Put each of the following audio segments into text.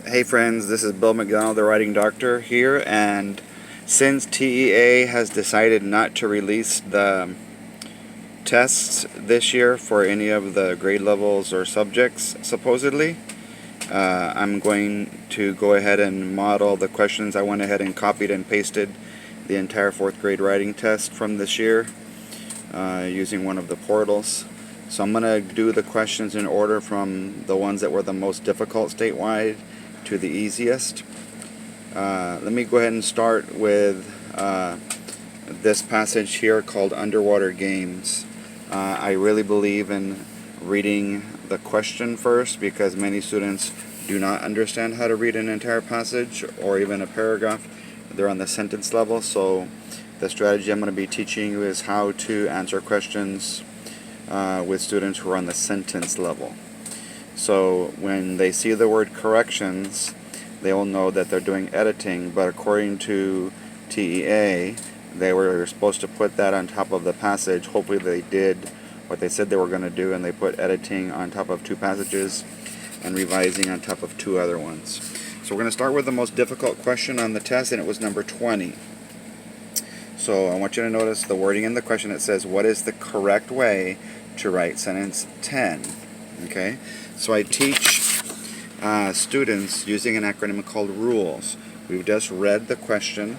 Hey friends, this is Bill McDonald, the Writing Doctor here, and since TEA has decided not to release the tests this year for any of the grade levels or subjects, supposedly, I'm going to go ahead and model the questions. I went ahead and copied and pasted the entire 4th grade writing test from this year using one of the portals. So I'm going to do the questions in order from the ones that were the most difficult statewide to the easiest. Let me go ahead and start with this passage here called Underwater Games. I really believe in reading the question first because many students do not understand how to read an entire passage or even a paragraph. They're on the sentence level, so the strategy I'm going to be teaching you is how to answer questions with students who are on the sentence level. So when they see the word corrections, they will know that they're doing editing, but according to TEA, they were supposed to put that on top of the passage. Hopefully they did what they said they were going to do, and they put editing on top of 2 passages and revising on top of 2 other ones. So we're going to start with the most difficult question on the test, and it was number 20. So I want you to notice the wording in the question. It says, what is the correct way to write sentence 10? Okay, so I teach students using an acronym called RULES. We've just read the question,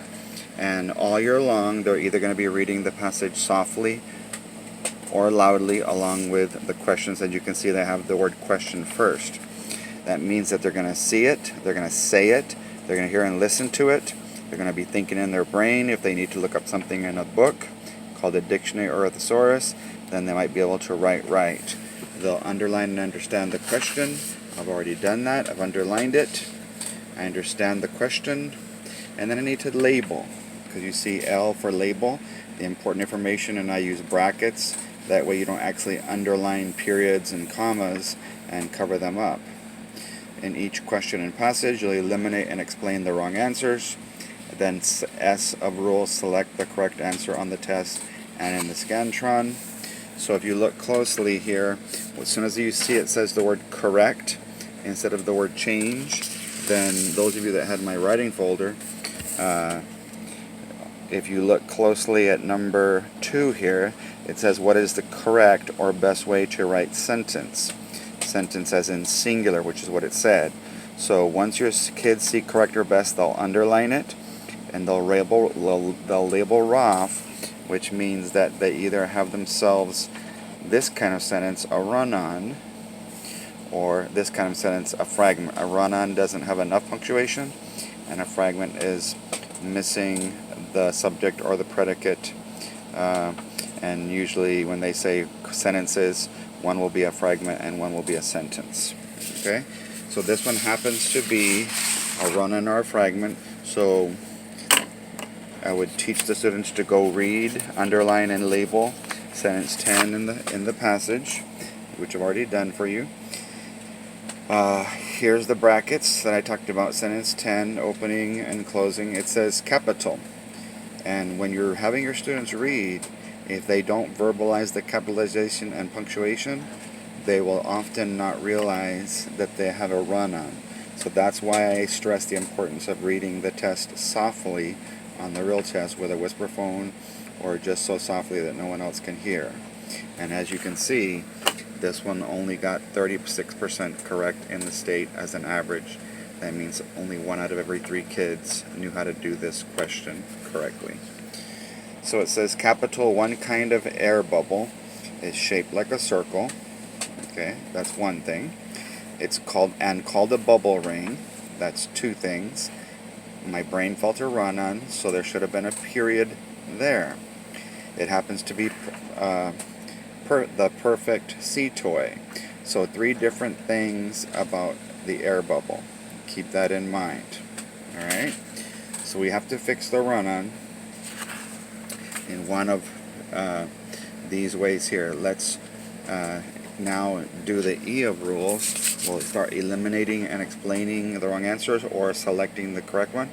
and all year long they're either going to be reading the passage softly or loudly along with the questions. As you can see, they have the word question first. That means that they're going to see it, they're going to say it, they're going to hear and listen to it, they're going to be thinking in their brain. If they need to look up something in a book called a dictionary or a thesaurus, then they might be able to write right. They'll underline and understand the question. I've already done that. I've underlined it. I understand the question. And then I need to label, because you see L for label, the important information, and I use brackets. That way you don't actually underline periods and commas and cover them up. In each question and passage, you'll eliminate and explain the wrong answers. Then S of rules, select the correct answer on the test and in the Scantron. So if you look closely here, as soon as you see it says the word correct instead of the word change, then those of you that had my writing folder, if you look closely at number 2 here, it says what is the correct or best way to write sentence. Sentence as in singular, which is what it said. So once your kids see correct or best, they'll underline it, and they'll label ROF, which means that they either have themselves this kind of sentence, a run-on, or this kind of sentence, a fragment. A run-on doesn't have enough punctuation, and a fragment is missing the subject or the predicate. And usually when they say sentences, one will be a fragment and one will be a sentence. Okay? So this one happens to be a run-on or a fragment. So I would teach the students to go read, underline, and label sentence 10 in the passage, which I've already done for you. Here's the brackets that I talked about. Sentence 10, opening and closing. It says capital. And when you're having your students read, if they don't verbalize the capitalization and punctuation, they will often not realize that they have a run-on. So that's why I stress the importance of reading the test softly on the real test with a whisper phone, or just so softly that no one else can hear. And as you can see, this one only got 36% correct in the state as an average. That means only 1 out of every 3 kids knew how to do this question correctly. So it says capital, one kind of air bubble is shaped like a circle. Okay, that's one thing. It's called a bubble ring. That's 2 things. My brain felt a run-on, so there should have been a period there. It happens to be the perfect sea toy. So 3 different things about the air bubble. Keep that in mind. Alright? So we have to fix the run-on in one of these ways here. Let's now do the E of rules. We'll start eliminating and explaining the wrong answers or selecting the correct one.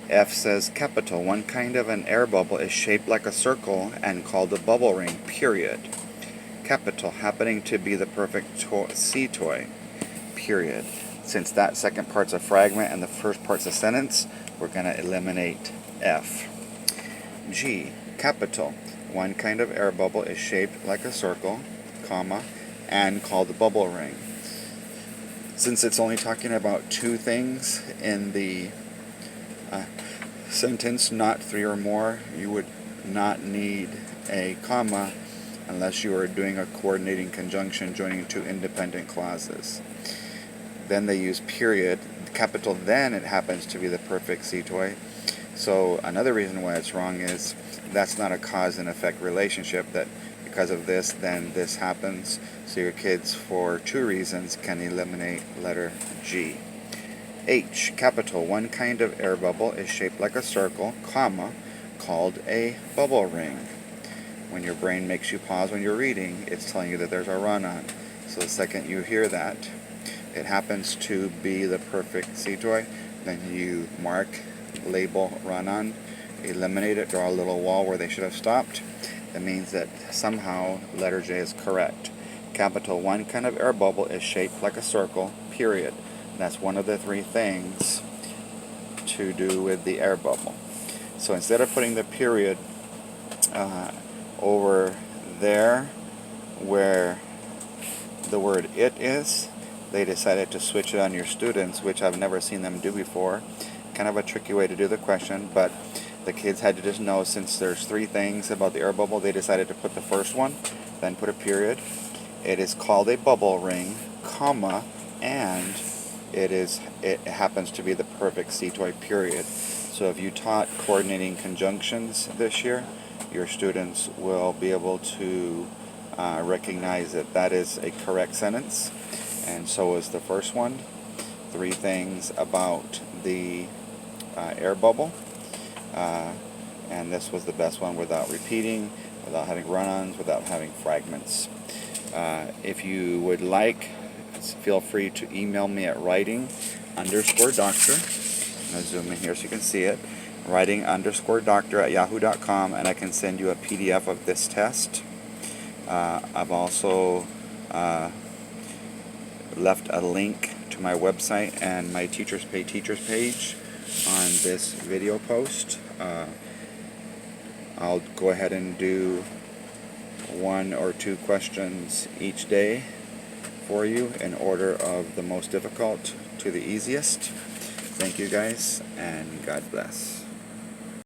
F says capital, one kind of an air bubble is shaped like a circle and called a bubble ring, period. Capital, happening to be the perfect sea toy, period. Since that second part's a fragment and the first part's a sentence, we're going to eliminate F. G, capital. One kind of air bubble is shaped like a circle, comma, and called a bubble ring. Since it's only talking about two things in the sentence, not three or more, you would not need a comma unless you are doing a coordinating conjunction joining two independent clauses. Then they use period. Capital then, it happens to be the perfect cetoy. So another reason why it's wrong is that's not a cause and effect relationship, that because of this, then this happens. So your kids, for two reasons, can eliminate letter G. H, capital. One kind of air bubble is shaped like a circle, comma, called a bubble ring. When your brain makes you pause when you're reading, it's telling you that there's a run-on. So the second you hear that, it happens to be the perfect cetoy, then you mark, label, run-on, eliminate it, draw a little wall where they should have stopped. That means that somehow letter J is correct. Capital. One kind of air bubble is shaped like a circle, period. That's one of the three things to do with the air bubble. So instead of putting the period over there where the word it is, they decided to switch it on your students, which I've never seen them do before. Kind of a tricky way to do the question, but the kids had to just know, since there's three things about the air bubble, they decided to put the first one, then put a period. It is called a bubble ring, comma, and it happens to be the perfect cetoy, period. So if you taught coordinating conjunctions this year, your students will be able to recognize that that is a correct sentence, and so is the first one. Three things about the air bubble, and this was the best one without repeating, without having run-ons, without having fragments. If you would like, feel free to email me at writing_doctor. I'm going to zoom in here so you can see it. writing_doctor@yahoo.com, and I can send you a PDF of this test. I've also left a link to my website and my Teachers Pay Teachers page on this video post. I'll go ahead and do 1 or 2 questions each day for you in order of the most difficult to the easiest. Thank you guys, and God bless.